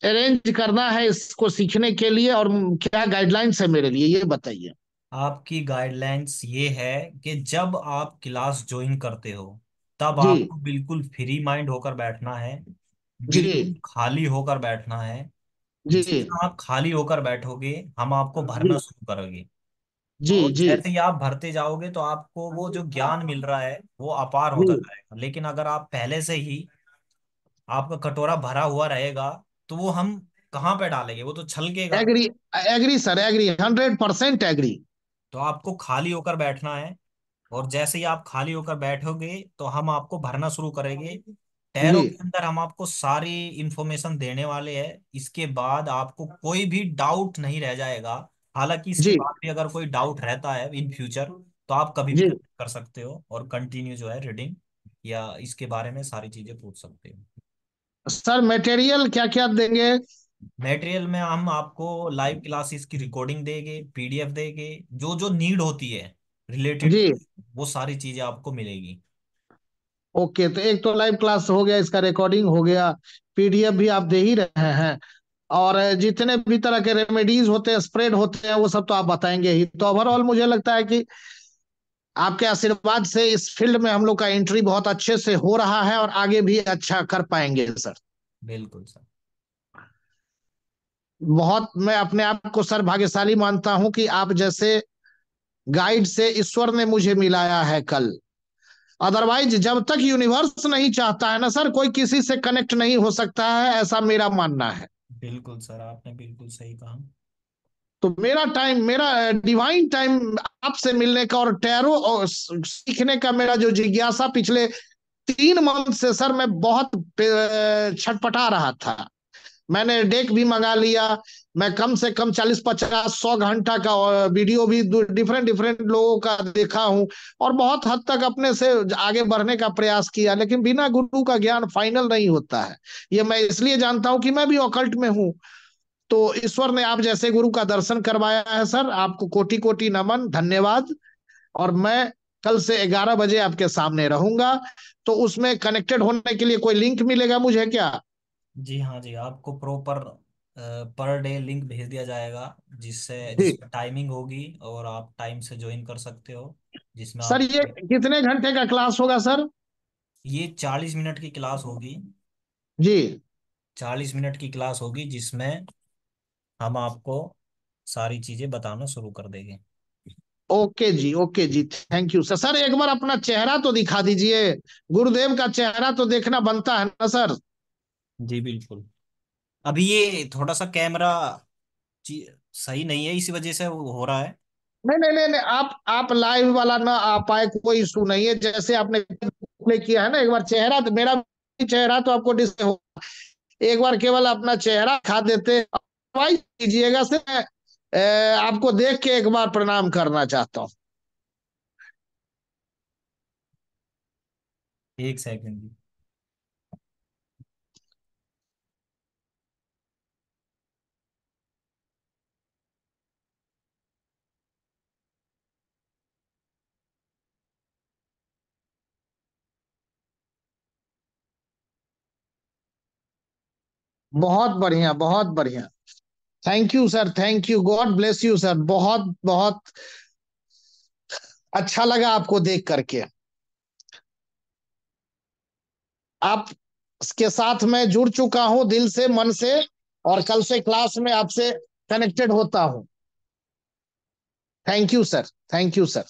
अरेंज करना है इसको सीखने के लिए, और क्या गाइडलाइंस है मेरे लिए, ये बताइए। आपकी गाइडलाइंस ये है कि जब आप क्लास ज्वाइन करते हो तब जी आपको बिल्कुल फ्री माइंड होकर बैठना है, जी बिल्कुल खाली होकर बैठना है। जी जितना आप खाली होकर बैठोगे हम आपको भरना जी शुरू करेंगे, जी और जी जैसे ही आप भरते जाओगे तो आपको वो जो ज्ञान मिल रहा है वो अपार होता जी। जाएगा। लेकिन अगर आप पहले से ही आपका कटोरा भरा हुआ रहेगा तो वो हम कहाँ पे डालेंगे, वो तो छलकेगा। Agree, agree sir, agree, 100% agree. तो आपको खाली होकर बैठना है, और जैसे ही आप खाली होकर बैठोगे तो हम आपको भरना शुरू करेंगे। टैरो जी के अंदर हम आपको सारी इंफॉर्मेशन देने वाले हैं, इसके बाद आपको कोई भी डाउट नहीं रह जाएगा। हालांकि इसके जी बाद भी अगर कोई डाउट रहता है इन फ्यूचर तो आप कभी भी जी। कनेक्ट कर सकते हो और कंटिन्यू जो है रीडिंग या इसके बारे में सारी चीजें पूछ सकते हो। सर मटेरियल क्या क्या देंगे? मटेरियल में हम आपको लाइव क्लासेस की रिकॉर्डिंग देंगे, पीडीएफ देंगे, जो जो नीड होती है रिलेटेड जी। वो सारी चीजें आपको मिलेगी। ओके, तो एक तो लाइव क्लास हो गया, इसका रिकॉर्डिंग हो गया, पीडीएफ भी आप दे ही रहे हैं, और जितने भी तरह के रेमेडीज होते हैं, स्प्रेड होते हैं, वो सब तो आप बताएंगे ही। तो ओवरऑल मुझे लगता है कि आपके आशीर्वाद से इस फील्ड में हम लोग का एंट्री बहुत अच्छे से हो रहा है, और आगे भी अच्छा कर पाएंगे सर। बिल्कुल सर। बहुत मैं अपने आप को सर भाग्यशाली मानता हूं कि आप जैसे गाइड से ईश्वर ने मुझे मिलाया है कल। अदरवाइज जब तक यूनिवर्स नहीं चाहता है ना सर, कोई किसी से कनेक्ट नहीं हो सकता है, ऐसा मेरा मानना है। बिल्कुल सर, आपने बिल्कुल सही कहा। तो मेरा टाइम, मेरा डिवाइन टाइम आपसे मिलने का और टैरो और सीखने का, मेरा जो जिज्ञासा पिछले 3 मंथ से सर मैं बहुत छटपटा रहा था। मैंने डेक भी मंगा लिया, मैं कम से कम 40 50 100 घंटा का वीडियो भी डिफरेंट डिफरेंट लोगों का देखा हूं, और बहुत हद तक अपने से आगे बढ़ने का प्रयास किया, लेकिन बिना गुरु का ज्ञान फाइनल नहीं होता है। ये मैं इसलिए जानता हूं कि मैं भी ऑकल्ट में हूं। तो ईश्वर ने आप जैसे गुरु का दर्शन करवाया है सर, आपको कोटि कोटि नमन, धन्यवाद। और मैं कल से 11 बजे आपके सामने रहूंगा, तो उसमें कनेक्टेड होने के लिए कोई लिंक मिलेगा मुझे क्या? जी हाँ जी, आपको प्रॉपर पर डे लिंक भेज दिया जाएगा, जी। जिसमें टाइमिंग होगी और आप टाइम से ज्वाइन कर सकते हो, जिसमें सर आप। ये कितने घंटे का क्लास होगा सर? ये 40 मिनट की क्लास होगी। जी। 40 मिनट की क्लास होगी जिसमें हम आपको सारी चीजें बताना शुरू कर देंगे। ओके जी, थैंक यू सर। सर एक बार अपना चेहरा तो दिखा दीजिए, गुरुदेव का चेहरा तो देखना बनता है ना सर। जी बिल्कुल। अभी ये थोड़ा सा कैमरा सही नहीं है, इसी वजह से वो हो रहा है। नहीं नहीं नहीं नहीं, आप लाइव वाला ना आ पाए कोई इशू नहीं है, जैसे आपने प्ले किया है ना, एक बार चेहरा तो मेरा भी चेहरा तो आपको डिस्प्ले हो, एक बार केवल अपना चेहरा खा देते कीजिएगा से आपको देख के एक बार प्रणाम करना चाहता हूँ। एक सेकंड जी। बहुत बढ़िया, बहुत बढ़िया। Thank you sir, thank you, God bless you sir. बहुत बहुत अच्छा लगा आपको देख करके। आप के साथ मैं जुड़ चुका हूं दिल से, मन से, और कल से क्लास में आपसे कनेक्टेड होता हूं। Thank you sir, thank you sir.